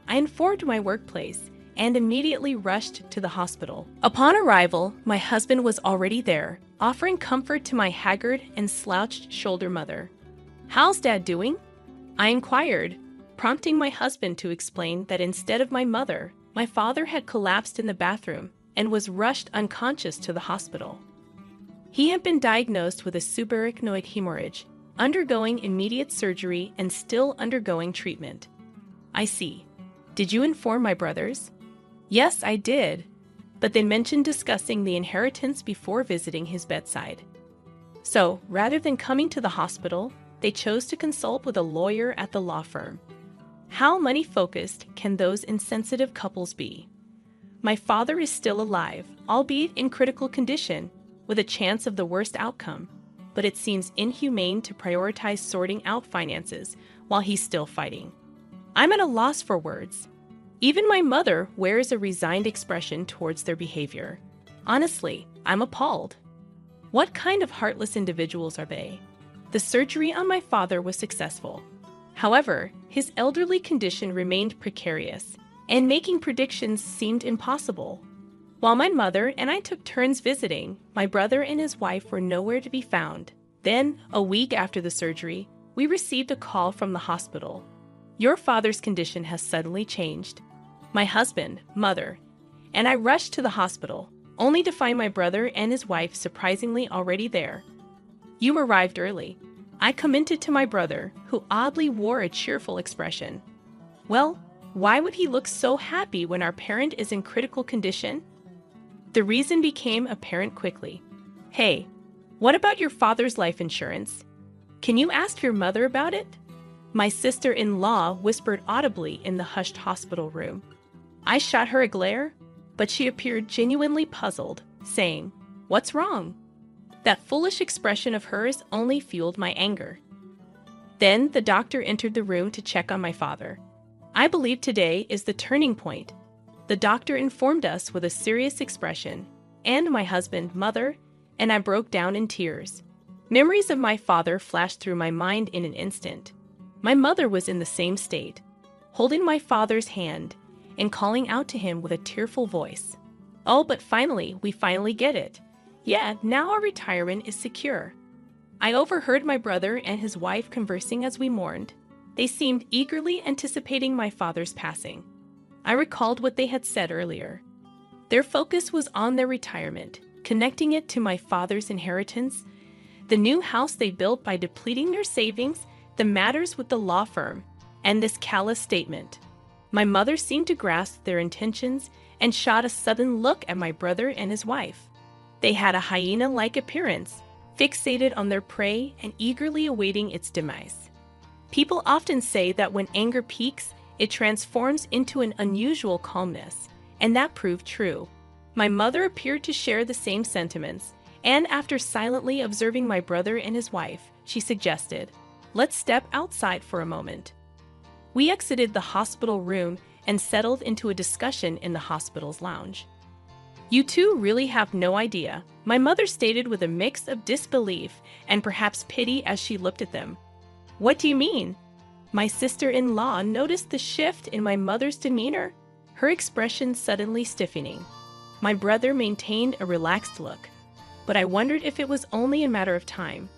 Speaker 2: I informed my workplace and immediately rushed to the hospital. Upon arrival, my husband was already there, offering comfort to my haggard and slouched-shoulder mother. "How's Dad doing?" I inquired, prompting my husband to explain that instead of my mother, my father had collapsed in the bathroom and was rushed unconscious to the hospital. He had been diagnosed with a subarachnoid hemorrhage, undergoing immediate surgery and still undergoing treatment. I see. Did you inform my brothers? Yes, I did, but they mentioned discussing the inheritance before visiting his bedside. So, rather than coming to the hospital, they chose to consult with a lawyer at the law firm. How money-focused can those insensitive couples be? My father is still alive, albeit in critical condition, with a chance of the worst outcome, but it seems inhumane to prioritize sorting out finances while he's still fighting. I'm at a loss for words. Even my mother wears a resigned expression towards their behavior. Honestly, I'm appalled. What kind of heartless individuals are they? The surgery on my father was successful. However, his elderly condition remained precarious, and making predictions seemed impossible. While my mother and I took turns visiting, my brother and his wife were nowhere to be found. Then, a week after the surgery, we received a call from the hospital. Your father's condition has suddenly changed. My husband, mother, and I rushed to the hospital, only to find my brother and his wife surprisingly already there. You arrived early. I commented to my brother, who oddly wore a cheerful expression. Well, why would he look so happy when our parent is in critical condition? The reason became apparent quickly. Hey, what about your father's life insurance? Can you ask your mother about it? My sister-in-law whispered audibly in the hushed hospital room. I shot her a glare, but she appeared genuinely puzzled, saying, "What's wrong?" That foolish expression of hers only fueled my anger. Then the doctor entered the room to check on my father. I believe today is the turning point. The doctor informed us with a serious expression, and my husband, mother, and I broke down in tears. Memories of my father flashed through my mind in an instant. My mother was in the same state, holding my father's hand and calling out to him with a tearful voice. Oh, but we finally get it. Yeah, now our retirement is secure. I overheard my brother and his wife conversing as we mourned. They seemed eagerly anticipating my father's passing. I recalled what they had said earlier. Their focus was on their retirement, connecting it to my father's inheritance, the new house they built by depleting their savings, the matters with the law firm, and this callous statement. My mother seemed to grasp their intentions and shot a sudden look at my brother and his wife. They had a hyena-like appearance, fixated on their prey and eagerly awaiting its demise. People often say that when anger peaks, it transforms into an unusual calmness, and that proved true. My mother appeared to share the same sentiments, and after silently observing my brother and his wife, she suggested, "Let's step outside for a moment." We exited the hospital room and settled into a discussion in the hospital's lounge. "You two really have no idea," my mother stated with a mix of disbelief and perhaps pity as she looked at them. "What do you mean?" My sister-in-law noticed the shift in my mother's demeanor, her expression suddenly stiffening. My brother maintained a relaxed look, but I wondered if it was only a matter of time.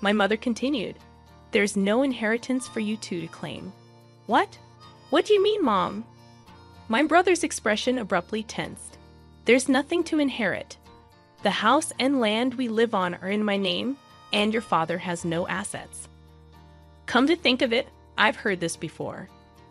Speaker 2: My mother continued, "There's no inheritance for you two to claim." "What? What do you mean, Mom?" My brother's expression abruptly tensed. "There's nothing to inherit. The house and land we live on are in my name, and your father has no assets." Come to think of it, I've heard this before.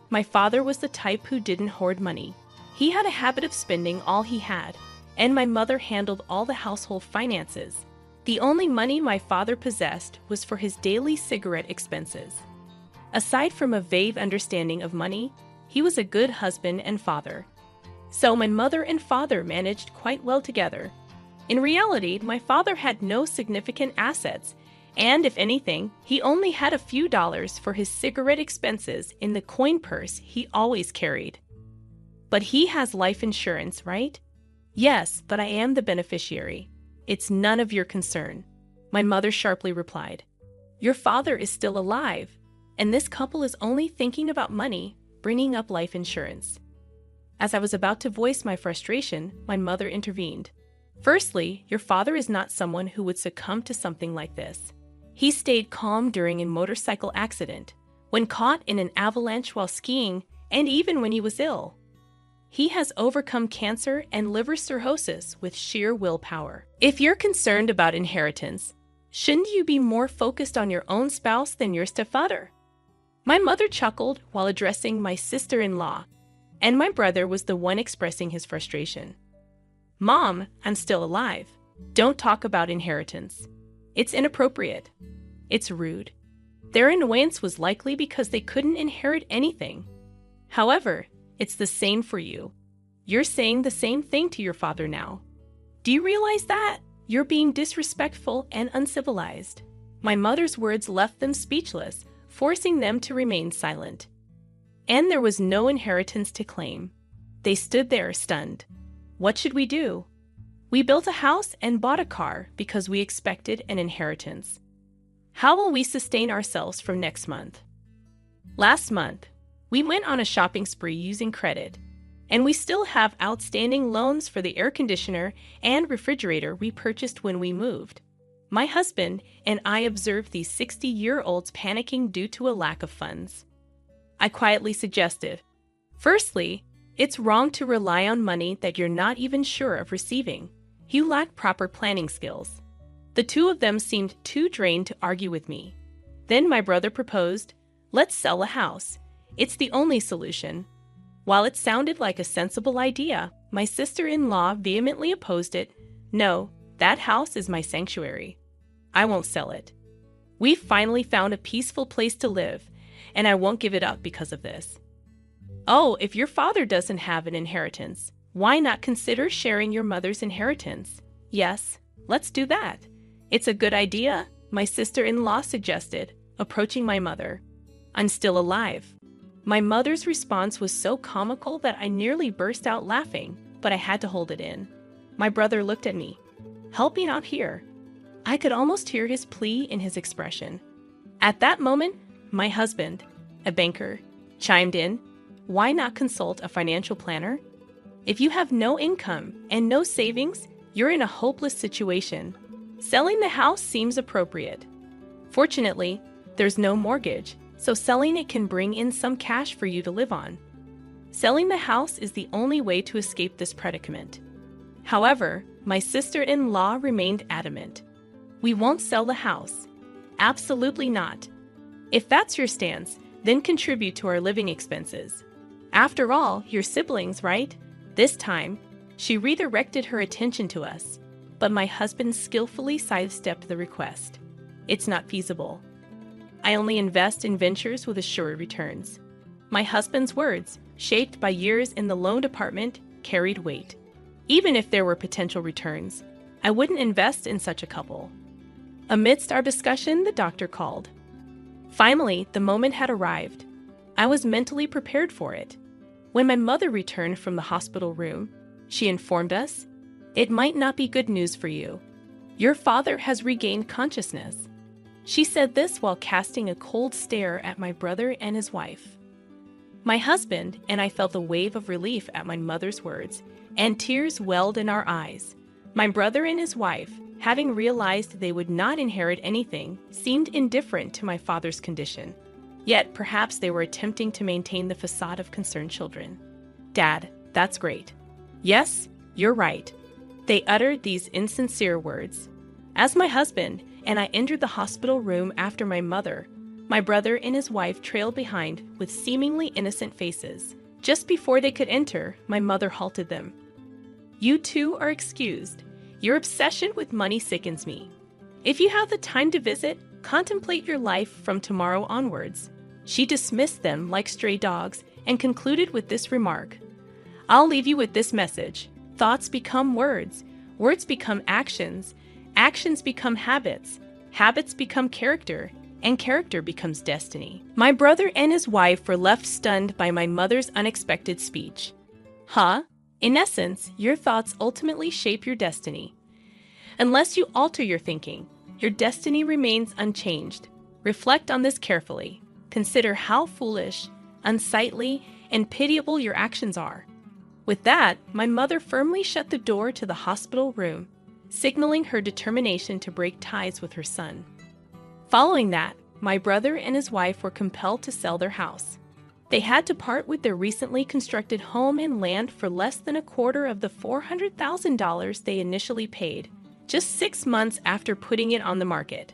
Speaker 2: My father was the type who didn't hoard money. He had a habit of spending all he had, and my mother handled all the household finances. The only money my father possessed was for his daily cigarette expenses. Aside from a vague understanding of money, he was a good husband and father. So my mother and father managed quite well together. In reality, my father had no significant assets, and if anything, he only had a few dollars for his cigarette expenses in the coin purse he always carried. "But he has life insurance, right?" "Yes, but I am the beneficiary. It's none of your concern," my mother sharply replied. "Your father is still alive, and this couple is only thinking about money, bringing up life insurance." As I was about to voice my frustration, my mother intervened. "Firstly, your father is not someone who would succumb to something like this. He stayed calm during a motorcycle accident, when caught in an avalanche while skiing, and even when he was ill. He has overcome cancer and liver cirrhosis with sheer willpower. If you're concerned about inheritance, shouldn't you be more focused on your own spouse than your stepfather?" My mother chuckled while addressing my sister-in-law, and my brother was the one expressing his frustration. "Mom, I'm still alive. Don't talk about inheritance. It's inappropriate. It's rude." Their annoyance was likely because they couldn't inherit anything. However, it's the same for you. You're saying the same thing to your father now. Do you realize that? You're being disrespectful and uncivilized." My mother's words left them speechless, forcing them to remain silent. And there was no inheritance to claim. They stood there stunned. What should we do? We built a house and bought a car because we expected an inheritance. How will we sustain ourselves from next month? Last month, we went on a shopping spree using credit, and we still have outstanding loans for the air conditioner and refrigerator we purchased when we moved. My husband and I observed these 60-year-olds panicking due to a lack of funds. I quietly suggested, "Firstly, it's wrong to rely on money that you're not even sure of receiving. You lack proper planning skills." The two of them seemed too drained to argue with me. Then my brother proposed, "Let's sell a house. It's the only solution." While it sounded like a sensible idea, my sister-in-law vehemently opposed it. "No, that house is my sanctuary. I won't sell it. We've finally found a peaceful place to live, and I won't give it up because of this." "Oh, if your father doesn't have an inheritance, why not consider sharing your mother's inheritance?" "Yes, let's do that. It's a good idea," my sister-in-law suggested, approaching my mother. "I'm still alive." My mother's response was so comical that I nearly burst out laughing, but I had to hold it in. My brother looked at me. "Help me out here." I could almost hear his plea in his expression. At that moment, my husband, a banker, chimed in. "Why not consult a financial planner? If you have no income and no savings, you're in a hopeless situation. Selling the house seems appropriate. Fortunately, there's no mortgage, so selling it can bring in some cash for you to live on. Selling the house is the only way to escape this predicament." However, my sister-in-law remained adamant. "We won't sell the house. Absolutely not. If that's your stance, then contribute to our living expenses. After all, you're siblings, right?" This time, she redirected her attention to us, but my husband skillfully sidestepped the request. "It's not feasible. I only invest in ventures with assured returns." My husband's words, shaped by years in the loan department, carried weight. Even if there were potential returns, I wouldn't invest in such a couple. Amidst our discussion, the doctor called. Finally, the moment had arrived. I was mentally prepared for it. When my mother returned from the hospital room, she informed us, "It might not be good news for you. Your father has regained consciousness." She said this while casting a cold stare at my brother and his wife. My husband and I felt a wave of relief at my mother's words, and tears welled in our eyes. My brother and his wife, having realized they would not inherit anything, seemed indifferent to my father's condition. Yet perhaps they were attempting to maintain the facade of concerned children. "Dad, that's great. Yes, you're right." They uttered these insincere words. As my husband and I entered the hospital room after my mother, my brother and his wife trailed behind with seemingly innocent faces. Just before they could enter, my mother halted them. "You two are excused. Your obsession with money sickens me. If you have the time to visit, contemplate your life from tomorrow onwards." She dismissed them like stray dogs and concluded with this remark. "I'll leave you with this message. Thoughts become words. Words become actions. Actions become habits. Habits become character. And character becomes destiny." My brother and his wife were left stunned by my mother's unexpected speech. Huh? In essence, your thoughts ultimately shape your destiny. Unless you alter your thinking, your destiny remains unchanged. Reflect on this carefully. Consider how foolish, unsightly, and pitiable your actions are. With that, my mother firmly shut the door to the hospital room, signaling her determination to break ties with her son. Following that, my brother and his wife were compelled to sell their house. They had to part with their recently constructed home and land for less than a quarter of the $400,000 they initially paid, just 6 months after putting it on the market.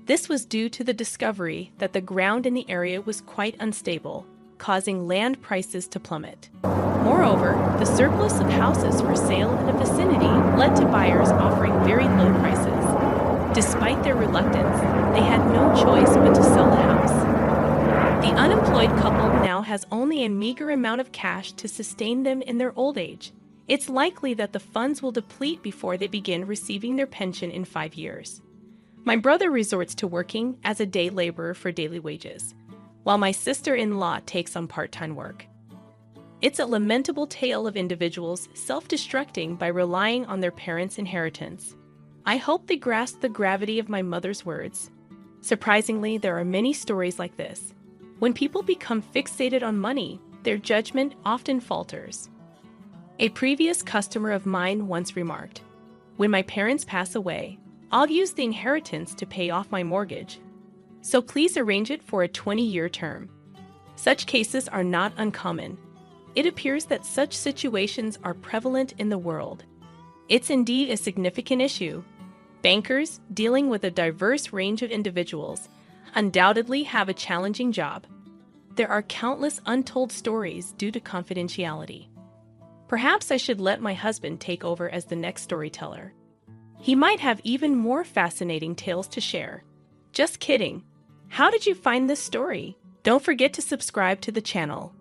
Speaker 2: This was due to the discovery that the ground in the area was quite unstable, causing land prices to plummet. Moreover, the surplus of houses for sale in the vicinity led to buyers offering very low prices. Despite their reluctance, they had no choice but to sell the house. The unemployed couple now has only a meager amount of cash to sustain them in their old age. it's likely that the funds will deplete before they begin receiving their pension in 5 years. My brother resorts to working as a day laborer for daily wages, while my sister-in-law takes on part-time work. It's a lamentable tale of individuals self-destructing by relying on their parents' inheritance. I hope they grasp the gravity of my mother's words. Surprisingly, there are many stories like this. When people become fixated on money, their judgment often falters. A previous customer of mine once remarked, "When my parents pass away, I'll use the inheritance to pay off my mortgage. So please arrange it for a 20-year term." Such cases are not uncommon. It appears that such situations are prevalent in the world. It's indeed a significant issue. Bankers, dealing with a diverse range of individuals, undoubtedly have a challenging job. There are countless untold stories due to confidentiality. Perhaps I should let my husband take over as the next storyteller. He might have even more fascinating tales to share. Just kidding. How did you find this story? Don't forget to subscribe to the channel.